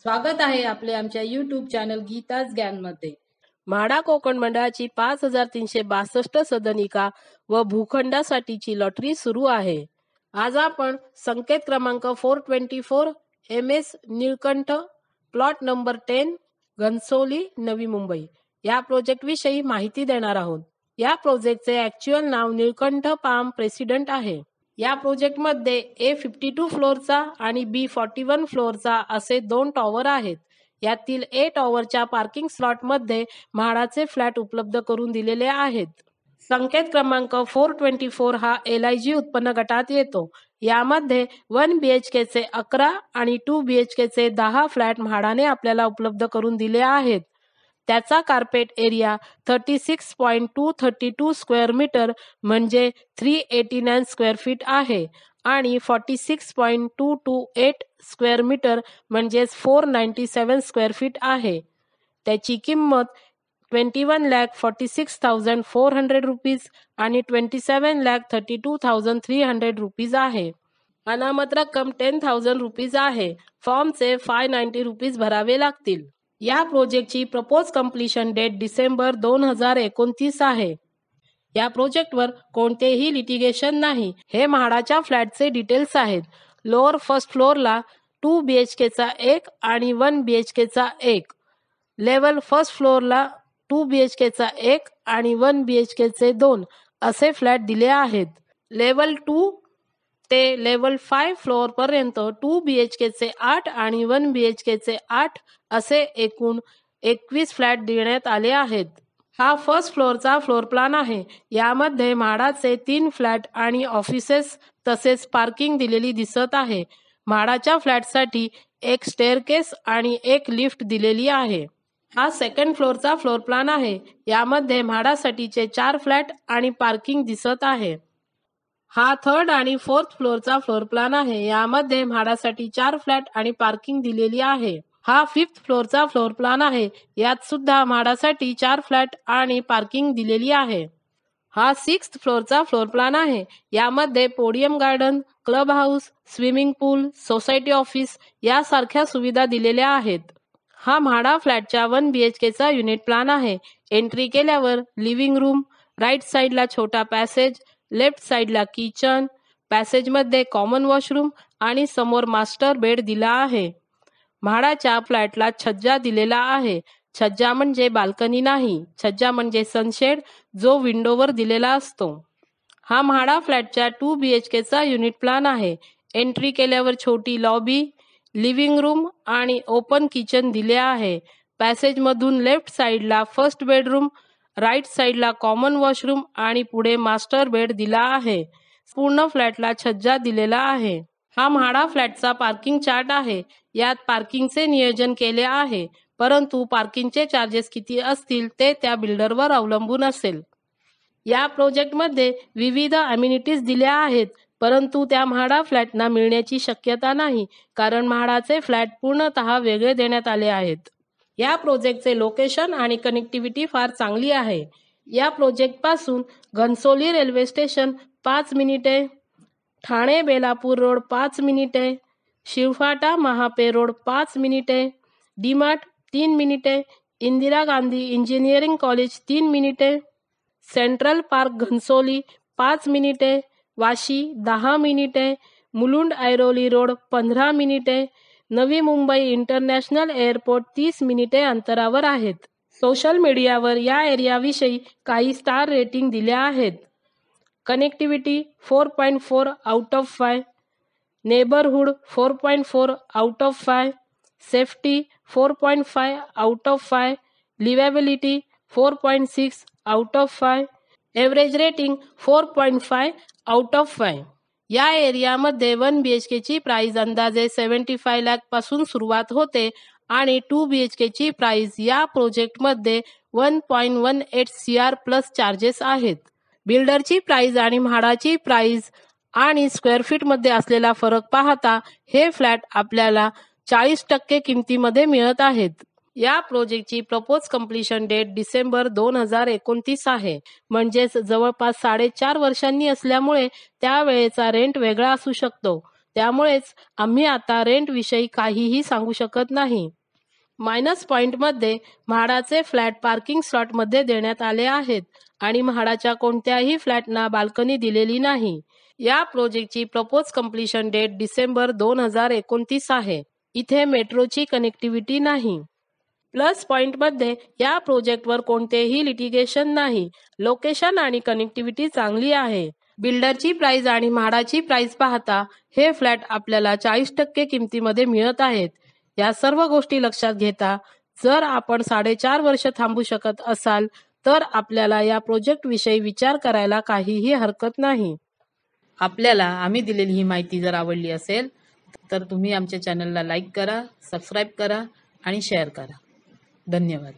स्वागत आहे आपले आमच्या YouTube चॅनल गीताच ज्ञानमध्ये। म्हाडा कोकण मंडळाची 5362 सदनिका व भूखंडासाठीची लॉटरी सुरू आहे। आज आपण संकेत क्रमांक 424 MS Nilkanth plot number 10 Ghansoli Navi Mumbai या प्रोजेक्ट विषयी माहिती देणार आहोत। या प्रोजेक्टचे ॲक्च्युअल नाव निळकंठ पाम प्रेसिडेंट आहे। या प्रोजेक्ट मध्ये A52 फ्लोअरचा आणि B41 फ्लोअरचा असे 2 टॉवर आहेत। यातील A टॉवरच्या पार्किंग स्लॉट मध्ये म्हाडाचे फ्लॅट उपलब्ध करून दिलेले आहेत। संकेत क्रमांक 424 हा LIG उत्पन्न गटात येतो। यामध्ये 1 BHK चे 11 आणि 2 BHK चे 10 फ्लॅट म्हाडाने आपल्याला उपलब्ध करून दिले आहेत। त्याचा कार्पेट एरिया 36.232 स्क्वेअर मीटर म्हणजे 389 स्क्वेअर फीट आहे आणि 46.228 स्क्वेअर मीटर म्हणजे 497 स्क्वेअर फीट आहे। त्याची किंमत 21,46,400 रुपीज आणि 27,32,300 रुपीज आहे। अनामत रक्कम 10,000 रुपीज आहे। फॉर्मचे 590 रुपीज भरावे लागतील। या प्रोजेक्टची प्रपोज कंप्लीशन डेट डिसेंबर 2029 आहे। या प्रोजेक्टवर कोणतेही लिटिगेशन नाही। हे म्हाडाच्या फ्लॅटचे डिटेल्स आहेत। लोअर फर्स्ट फ्लोअरला 2 BHK चा 1 आणि 1 BHK चा 1, लेवल फर्स्ट फ्लोअरला 2 BHK चा 1 आणि 1 BHK चे 2 असे फ्लॅट दिले आहेत। लेवल 2 ते लेवल 5 फ्लोअर पर्यंत 2 BHK चे 8 आणि 1 BHK चे 8 असे एकूण 21 फ्लॅट देण्यात आले आहेत। हा फर्स्ट फ्लोअरचा फ्लोअर प्लॅन आहे। यामध्ये म्हाडाचे 3 फ्लॅट आणि ऑफिसेस तसेच पार्किंग दिलेली दिसत आहे। म्हाडाच्या फ्लॅटसाठी एक स्टेअरकेस आणि एक लिफ्ट दिलेली आहे। हा सेकंड फ्लोअरचा फ्लोअर प्लॅन आहे। यामध्ये म्हाडासाठीचे 4 फ्लॅट आणि पार्किंग दिसत आहे। हा थर्ड आणि फोर्थ फ्लोअरचा फ्लोअर प्लॅन आहे। यामध्ये म्हाडासाठी 4 फ्लॅट आणि पार्किंग दिलेली आहे। हा फिफ्थ फ्लोअरचा फ्लोअर प्लॅन आहे। यात सुद्धा म्हाडासाठी 4 फ्लॅट आणि पार्किंग दिलेली आहे। हा सिक्स्थ फ्लोअरचा फ्लोअर प्लॅन आहे। यामध्ये podium garden, club house, swimming pool, society office यासारख्या सुविधा दिलेल्या आहेत। हा म्हाडा फ्लॅटच्या 1 BHK चा युनिट प्लॅन आहे। एंट्री केल्यावर लिव्हिंग रूम, राईट साईडला छोटा पॅसेज, लेफ्ट साईडला किचन, पॅसेजमध्ये कॉमन वॉशरूम आणि समोर मास्टर बेड दिला आहे। म्हाडाच्या फ्लॅटला छज्जा दिलेला आहे। छज्जा म्हणजे बाल्कनी नाही, छज्जा म्हणजे सनशेड जो विंडोवर दिलेला असतो। हा म्हाडा फ्लॅटच्या 2 BHK चा युनिट प्लॅन आहे। एंट्री केल्यावर छोटी लॉबी, लिव्हिंग रूम आणि ओपन किचन दिले आहे। पॅसेजमधून लेफ्ट साईडला फर्स्ट बेडरूम, राईट साईडला कॉमन वॉशरूम आणि पुढे मास्टर बेड दिला आहे। पूर्ण फ्लॅटला छज्जा दिलेला आहे। हा म्हाडा फ्लॅटचा पार्किंग चार्ट आहे। यात पार्किंगचे नियोजन केले आहे, परंतु पार्किंगचे चार्जेस किती असतील ते त्या बिल्डरवर अवलंबून असेल। या प्रोजेक्टमध्ये विविध अम्युनिटीज दिल्या आहेत, परंतु त्या म्हाडा फ्लॅटना मिळण्याची शक्यता नाही, कारण म्हाडाचे फ्लॅट पूर्णतः वेगळे देण्यात आले आहेत। या प्रोजेक्टचे लोकेशन आणि कनेक्टिव्हिटी फार चांगली आहे। या प्रोजेक्टपासून घनसोली रेल्वे स्टेशन 5 मिनिटे, ठाणे बेलापूर रोड 5 मिनिटे, शिवफाटा महापे रोड 5 मिनिटे, डीमार्ट 3 मिनिटे, इंदिरा गांधी इंजिनिअरिंग कॉलेज 3 मिनिटे, सेंट्रल पार्क घनसोली 5 मिनिटे, वाशी 10 मिनिटे, मुलुंड ऐरोली रोड 15 मिनिटे, नवी मुंबई इंटरनॅशनल एअरपोर्ट 30 मिनिटे अंतरावर आहेत। सोशल मीडियावर या एरियाविषयी काही स्टार रेटिंग दिल्या आहेत। Connectivity 4.4 out of 5, neighbourhood 4.4 out of 5, safety 4.5 out of 5, लिव्हेबिलिटी 4.6 out of 5, average rating 4.5 out of 5। या एरियामध्ये 1 BHK ची प्राइस अंदाजे 75 लाख पासून सुरुवात होते आणि 2 BHK ची प्राइस या प्रोजेक्टमध्ये 1.18 CR प्लस चार्जेस आहेत। बिल्डरची प्राइस आणि म्हाडाची प्राइस आणि स्क्वेअर फीट मध्ये असलेला फरक पाहता हे फ्लॅट आपल्याला 40% किमतीमध्ये मिळत आहेत। या प्रोजेक्टची प्रपोज कंप्लीशन डेट डिसेंबर 2029 आहे, म्हणजेच जवळपास 4.5 वर्षांनी असल्यामुळे त्यावेळेचा रेंट वेगळा असू शकतो। त्यामुळेच आम्ही आता रेंटविषयी काहीही सांगू शकत नाही. मायनस पॉईंटमध्ये म्हाडाचे फ्लॅट पार्किंग स्लॉटमध्ये देण्यात आले आहेत आणि म्हाडाच्या कोणत्याही फ्लॅटना बाल्कनी दिलेली नाही. या प्रोजेक्टची प्रपोज कंप्लीशन डेट डिसेंबर 2029 आहे. इथे मेट्रोची कनेक्टिव्हिटी नाही. प्लस पॉईंटमध्ये या प्रोजेक्टवर कोणतेही लिटिगेशन नाही. लोकेशन आणि कनेक्टिव्हिटी चांगली आहे. बिल्डरची प्राइस आणि म्हाडाची प्राइस पाहता हे फ्लॅट आपल्याला 40% किमतीमध्ये मिळत आहेत. या सर्व गोष्टी लक्षात घेता जर आपण 4.5 वर्ष थांबू शकत असाल तर आपल्याला या प्रोजेक्टविषयी विचार करायला काहीही हरकत नाही. आपल्याला आम्ही दिलेली ही माहिती जर आवडली असेल तर तुम्ही आमच्या चॅनलला लाईक करा, सबस्क्राईब करा आणि शेअर करा. धन्यवाद.